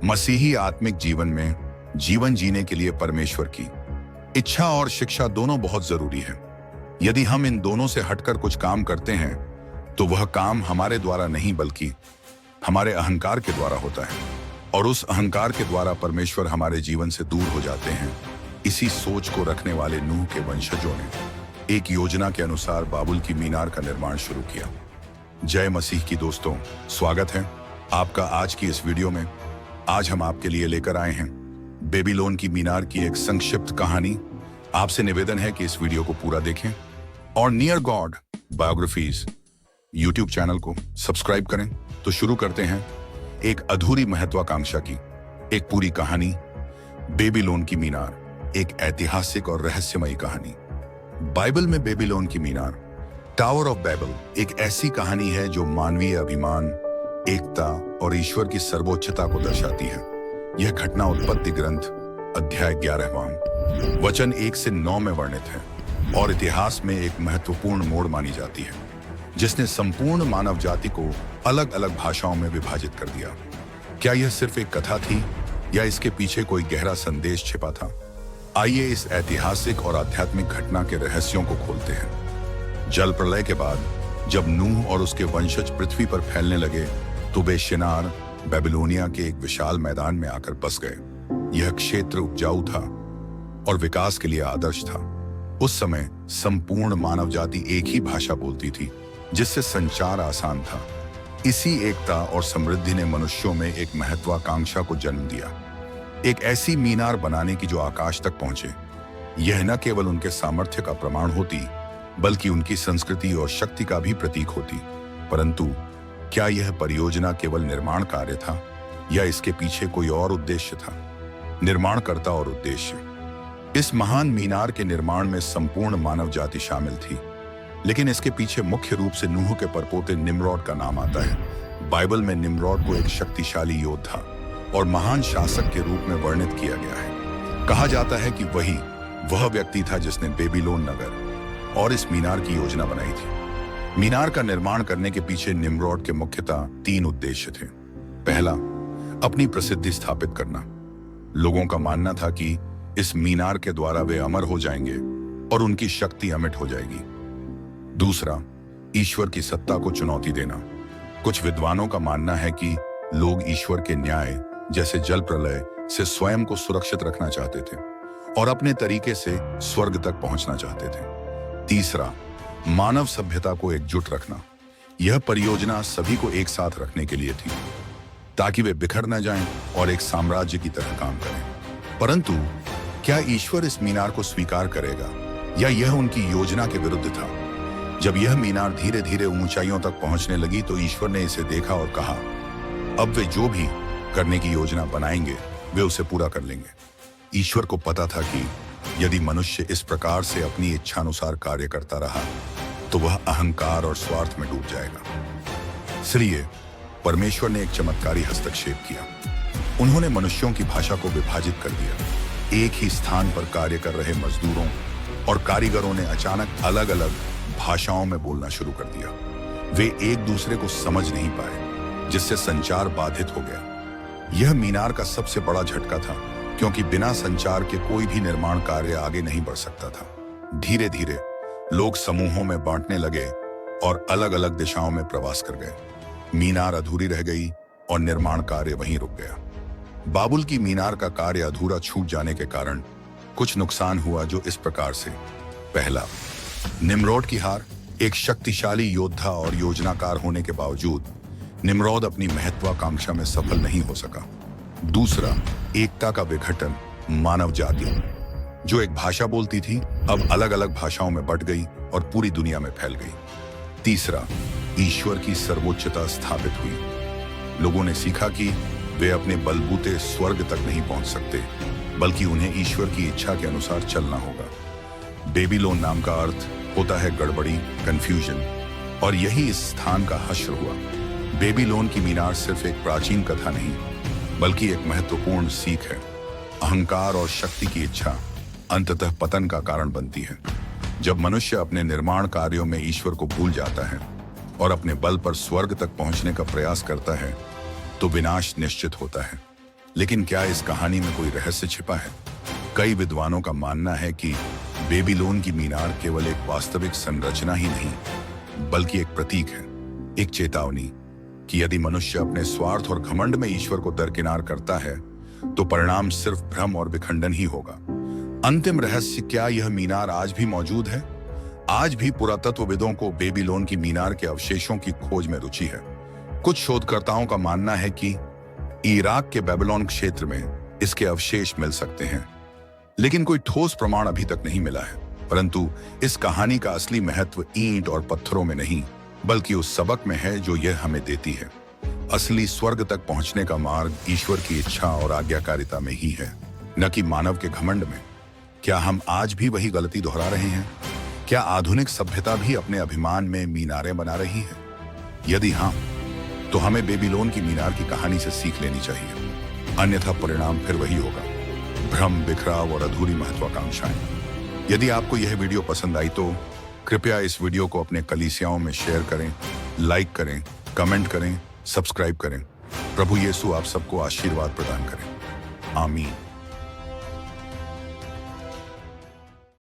मसीही आत्मिक जीवन में जीवन जीने के लिए परमेश्वर की इच्छा और शिक्षा दोनों बहुत जरूरी है। यदि हम इन दोनों से हटकर कुछ काम करते हैं तो वह काम हमारे द्वारा नहीं बल्कि हमारे अहंकार के द्वारा होता है, और उस अहंकार के द्वारा परमेश्वर हमारे जीवन से दूर हो जाते हैं। इसी सोच को रखने वाले नूह के वंशजों ने एक योजना के अनुसार बाबुल की मीनार का निर्माण शुरू किया। जय मसीह की दोस्तों, स्वागत है आपका आज की इस वीडियो में। आज हम आपके लिए लेकर आए हैं बेबीलोन की मीनार की एक संक्षिप्त कहानी। आपसे निवेदन है कि इस वीडियो को पूरा देखें और near God biographies YouTube channel को सब्सक्राइब करें। तो शुरू करते हैं एक अधूरी महत्वाकांक्षा की एक पूरी कहानी, बेबीलोन की मीनार, एक ऐतिहासिक और रहस्यमयी कहानी। बाइबल में बेबीलोन की मीनार, टावर ऑफ बैबल, एक ऐसी कहानी है जो मानवीय अभिमान, एकता और ईश्वर की सर्वोच्चता को दर्शाती है। यह घटना उत्पत्ति ग्रंथ अध्याय 11वां वचन 1 से 9 में वर्णित है और इतिहास में एक महत्वपूर्ण मोड़ मानी जाती है, जिसने संपूर्ण मानव जाति को अलग अलग भाषाओं में विभाजित कर दिया। क्या यह सिर्फ एक कथा थी या इसके पीछे कोई गहरा संदेश छिपा था? आइए इस ऐतिहासिक और आध्यात्मिक घटना के रहस्यों को खोलते हैं। जल प्रलय के बाद जब नूह और उसके वंशज पृथ्वी पर फैलने लगे तो वे शिनार, बेबीलोनिया के एक विशाल मैदान में आकर बस गए। यह क्षेत्र उपजाऊ था और विकास के लिए आदर्श था। उस समय संपूर्ण मानव जाति एक ही भाषा बोलती थी, जिससे संचार आसान था। इसी एकता और समृद्धि ने मनुष्यों में एक महत्वाकांक्षा को जन्म दिया, एक ऐसी मीनार बनाने की जो आकाश तक पहुंचे। यह न केवल उनके सामर्थ्य का प्रमाण होती, बल्कि उनकी संस्कृति और शक्ति का भी प्रतीक होती। परंतु क्या यह परियोजना केवल निर्माण कार्य था या इसके पीछे कोई और उद्देश्य था? निर्माणकर्ता और उद्देश्य। इस महान मीनार के निर्माण में संपूर्ण मानव जाति शामिल थी, लेकिन इसके पीछे मुख्य रूप से नूह के परपोते निम्रोद का नाम आता है। बाइबल में निम्रोद को एक शक्तिशाली योद्धा और महान शासक के रूप में वर्णित किया गया है। कहा जाता है कि वही वह व्यक्ति था जिसने बेबीलोन नगर और इस मीनार की योजना बनाई थी। मीनार का निर्माण करने के पीछे निम्रोद के मुख्यतः 3 उद्देश्य थे। पहला, अपनी प्रसिद्धि स्थापित करना। लोगों का मानना था कि इस मीनार के द्वारा वे अमर हो जाएंगे और उनकी शक्ति अमिट हो जाएगी। दूसरा, ईश्वर की सत्ता को चुनौती देना। कुछ विद्वानों का मानना है कि लोग ईश्वर के न्याय जैसे जल प्रलय से स्वयं को सुरक्षित रखना चाहते थे और अपने तरीके से स्वर्ग तक पहुंचना चाहते थे। तीसरा, मानव सभ्यता को एकजुट रखना। यह परियोजना सभी को एक साथ रखने के लिए थी, ताकि वे बिखर न जाएं और एक साम्राज्य की तरह काम करें। परंतु क्या ईश्वर इस मीनार को स्वीकार करेगा या यह उनकी योजना के विरुद्ध था? जब यह मीनार धीरे धीरे ऊंचाइयों तक पहुंचने लगी तो ईश्वर ने इसे देखा और कहा, अब वे जो भी करने की योजना बनाएंगे वे उसे पूरा कर लेंगे। ईश्वर को पता था कि यदि मनुष्य इस प्रकार से अपनी इच्छानुसार कार्य करता रहा तो वह अहंकार और स्वार्थ में डूब जाएगा। इसलिए परमेश्वर ने एक चमत्कारी हस्तक्षेप किया। उन्होंने मनुष्यों की भाषा को विभाजित कर दिया। एक ही स्थान पर कार्य कर रहे मजदूरों और कारीगरों ने अचानक अलग अलग भाषाओं में बोलना शुरू कर दिया। वे एक दूसरे को समझ नहीं पाए, जिससे संचार बाधित हो गया। यह मीनार का सबसे बड़ा झटका था, क्योंकि बिना संचार के कोई भी निर्माण कार्य आगे नहीं बढ़ सकता था। धीरे धीरे लोग समूहों में बांटने लगे और अलग अलग दिशाओं में प्रवास कर गए। मीनार अधूरी रह गई और निर्माण कार्य वहीं रुक गया। बाबुल की मीनार का कार्य अधूरा छूट जाने के कारण कुछ नुकसान हुआ, जो इस प्रकार से। पहला, निम्रोद की हार। एक शक्तिशाली योद्धा और योजनाकार होने के बावजूद निम्रोद अपनी महत्वाकांक्षा में सफल नहीं हो सका। दूसरा, एकता का विघटन। मानव जाति जो एक भाषा बोलती थी अब अलग अलग भाषाओं में बंट गई और पूरी दुनिया में फैल गई। तीसरा, ईश्वर की सर्वोच्चता स्थापित हुई। लोगों ने सीखा कि वे अपने बलबूते स्वर्ग तक नहीं पहुंच सकते, बल्कि उन्हें ईश्वर की इच्छा के अनुसार चलना होगा। बेबीलोन नाम का अर्थ होता है गड़बड़ी, कंफ्यूजन, और यही इस स्थान का हश्र हुआ। बेबीलोन की मीनार सिर्फ एक प्राचीन कथा नहीं, बल्कि एक महत्वपूर्ण सीख है। अहंकार और शक्ति की इच्छा अंततः पतन का कारण बनती है। जब मनुष्य अपने निर्माण कार्यों में ईश्वर को भूल जाता है और अपने बल पर स्वर्ग तक पहुंचने का प्रयास करता है, तो विनाश निश्चित होता है। लेकिन क्या इस कहानी में कोई रहस्य छिपा है? कई विद्वानों का मानना है कि बेबीलोन की मीनार केवल एक वास्तविक संरचना ही नहीं, बल्कि एक प्रतीक है, एक चेतावनी कि यदि मनुष्य अपने स्वार्थ और घमंड में ईश्वर को दरकिनार करता है तो परिणाम सिर्फ भ्रम और विखंडन ही होगा। अंतिम रहस्य, क्या यह मीनार आज भी मौजूद है? आज भी पुरातत्वविदों को बेबीलोन की मीनार के अवशेषों की खोज में रुचि है। कुछ शोधकर्ताओं का मानना है कि इराक के बेबीलोन क्षेत्र में इसके अवशेष मिल सकते हैं, लेकिन कोई ठोस प्रमाण अभी तक नहीं मिला है। परंतु इस कहानी का असली महत्व ईंट और पत्थरों में नहीं, बल्कि उस सबक में है जो यह हमें देती है। असली स्वर्ग तक पहुंचने का मार्ग ईश्वर की इच्छा और आज्ञाकारिता में ही है, न कि मानव के घमंड में। क्या हम आज भी वही गलती दोहरा रहे हैं? क्या आधुनिक सभ्यता भी अपने अभिमान में मीनारें बना रही है? यदि हाँ, तो हमें बेबीलोन की मीनार की कहानी से सीख लेनी चाहिए, अन्यथा परिणाम फिर वही होगा, भ्रम, बिखराव और अधूरी महत्वाकांक्षाएं। यदि आपको यह वीडियो पसंद आई तो कृपया इस वीडियो को अपने कलीसियाओं में शेयर करें, लाइक करें, कमेंट करें, सब्सक्राइब करें। प्रभु यीशु आप सबको आशीर्वाद प्रदान करें। आमीन।